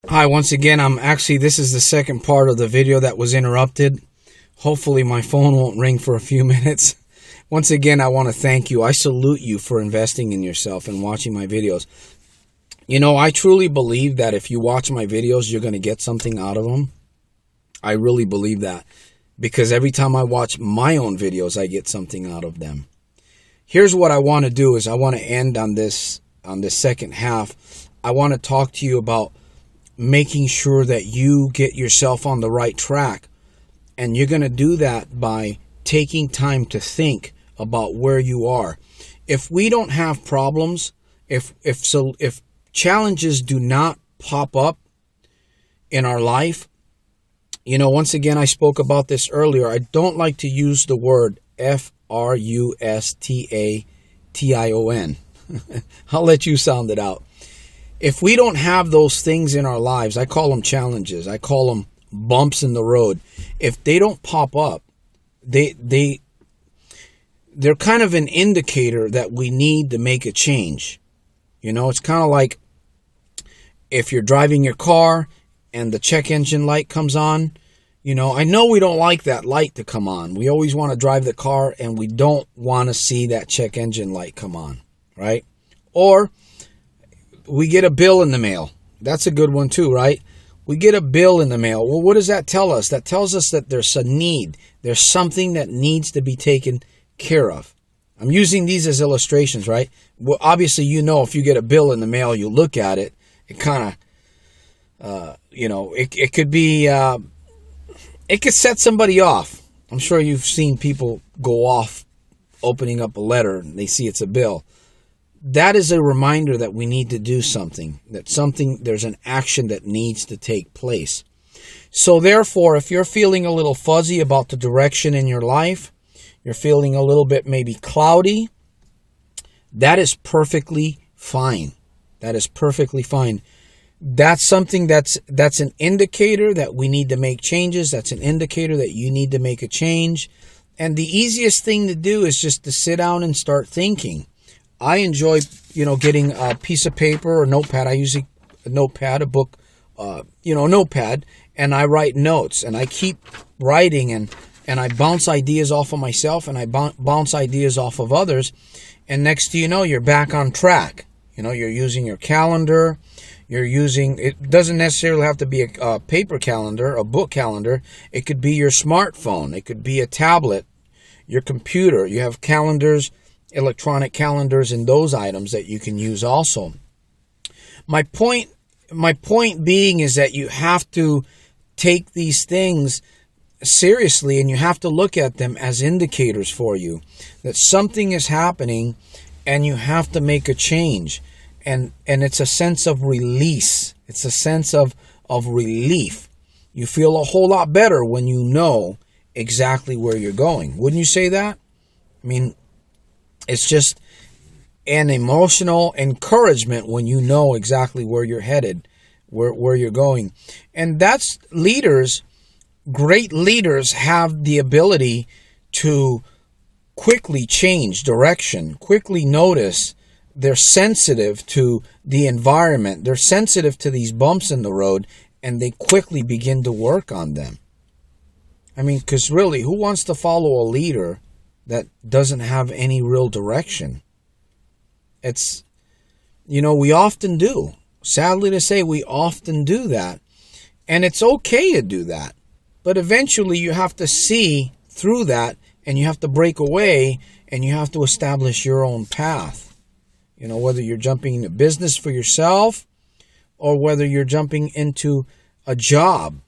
Hi, once again, this is the second part of the video that was interrupted. Hopefully my phone won't ring for a few minutes. Once again, I want to thank you. I salute you for investing in yourself and watching my videos. You know, I truly believe that if you watch my videos, you're going to get something out of them. I really believe that, because every time I watch my own videos, I get something out of them. Here's what I want to do is I want to end on this second half. I want to talk to you about making sure that you get yourself on the right track. And you're going to do that by taking time to think about where you are. If we don't have problems, if challenges do not pop up in our life, you know, once again, I spoke about this earlier. I don't like to use the word Frustation. I'll let you sound it out. If we don't have those things in our lives, I call them challenges. I call them bumps in the road. If they don't pop up, they're kind of an indicator that we need to make a change. You know, it's kind of like if you're driving your car and the check engine light comes on. You know, I know we don't like that light to come on. We always want to drive the car and we don't want to see that check engine light come on, right? Or we get a bill in the mail. That's a good one too, right? We get a bill in the mail. Well, what does that tell us? That tells us that there's a need. There's something that needs to be taken care of. I'm using these as illustrations, right? Well, obviously, you know, if you get a bill in the mail, you look at it, it kind of, you know, it could be, it could set somebody off. I'm sure you've seen people go off opening up a letter and they see it's a bill. That is a reminder that we need to do something, there's an action that needs to take place. So therefore, if you're feeling a little fuzzy about the direction in your life, you're feeling a little bit maybe cloudy, that is perfectly fine. That is perfectly fine. That's something that's an indicator that we need to make changes. That's an indicator that you need to make a change. And the easiest thing to do is just to sit down and start thinking. I enjoy, you know, getting a piece of paper or notepad. I use a notepad, a book, notepad, and I write notes. And I keep writing and I bounce ideas off of myself and I bounce ideas off of others. And next thing you know, you're back on track. You know, you're using your calendar. It doesn't necessarily have to be a paper calendar, a book calendar. It could be your smartphone. It could be a tablet, your computer. You have calendars, electronic calendars, and those items that you can use also. My point being is that you have to take these things seriously and you have to look at them as indicators for you that something is happening and you have to make a change. And it's a sense of release. It's a sense of relief. You feel a whole lot better when you know exactly where you're going. Wouldn't you say that? I mean, it's just an emotional encouragement when you know exactly where you're headed, where you're going. And that's leaders. Great leaders have the ability to quickly change direction, quickly notice. They're sensitive to the environment. They're sensitive to these bumps in the road, and they quickly begin to work on them. I mean, because really, who wants to follow a leader that doesn't have any real direction? It's, you know, we often do. Sadly to say, we often do that. And it's okay to do that. But eventually, you have to see through that, and you have to break away, and you have to establish your own path. You know, whether you're jumping into business for yourself or whether you're jumping into a job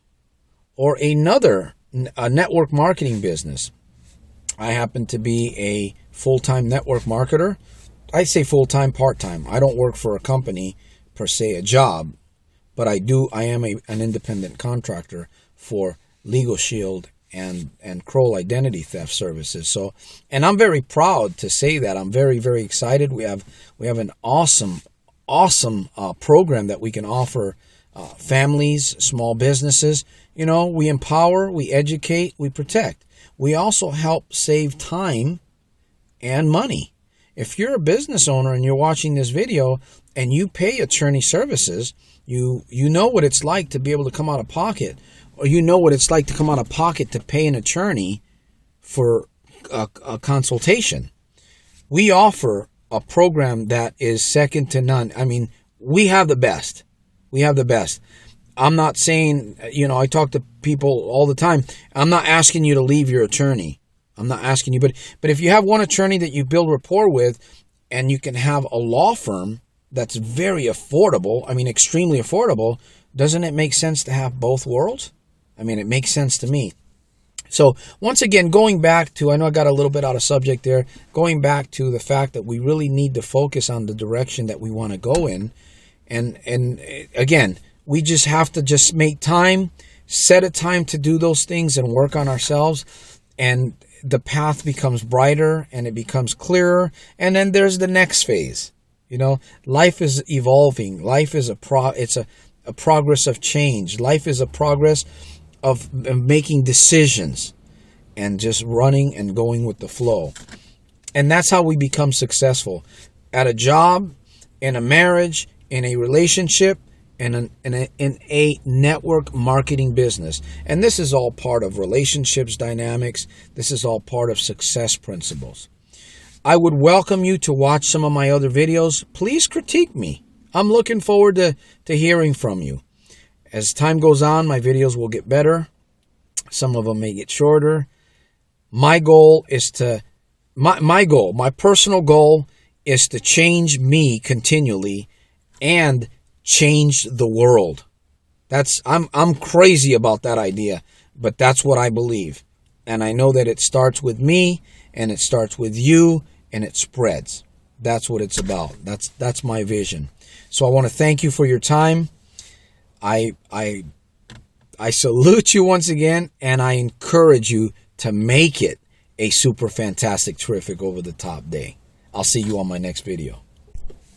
or a network marketing business. I happen to be a full-time network marketer. I say full-time, part-time. I don't work for a company per se, a job, but I am an independent contractor for Legal Shield and Kroll identity theft services. So, and I'm very proud to say that. I'm very, very excited. We have an awesome program that we can offer families, small businesses. You know, we empower, we educate, we protect. We also help save time and money. If you're a business owner and you're watching this video and you pay attorney services, You know what it's like to be able to come out of pocket, or you know what it's like to come out of pocket to pay an attorney for a consultation. We offer a program that is second to none. I mean, we have the best. We have the best. I'm not saying, I talk to people all the time. I'm not asking you to leave your attorney. I'm not asking you, but if you have one attorney that you build rapport with, and you can have a law firm that's very affordable, I mean, extremely affordable, doesn't it make sense to have both worlds? I mean, it makes sense to me. So once again, going back to, I know I got a little bit out of subject there, going back to the fact that we really need to focus on the direction that we want to go in. And again, we just have to just make time, set a time to do those things and work on ourselves. And the path becomes brighter and it becomes clearer. And then there's the next phase. Life is evolving. Life is a progress of change. Life is a progress of making decisions and just running and going with the flow. And that's how we become successful at a job, in a marriage, in a relationship, in a network marketing business. And this is all part of relationships dynamics. This is all part of success principles. I would welcome you to watch some of my other videos. Please critique me. I'm looking forward to hearing from you. As time goes on, my videos will get better. Some of them may get shorter. My goal is my personal goal is to change me continually and change the world. I'm crazy about that idea, but that's what I believe. And I know that it starts with me and it starts with you and it spreads. That's what it's about. That's my vision. So I want to thank you for your time. I salute you once again, and I encourage you to make it a super fantastic, terrific, over the top day. I'll see you on my next video.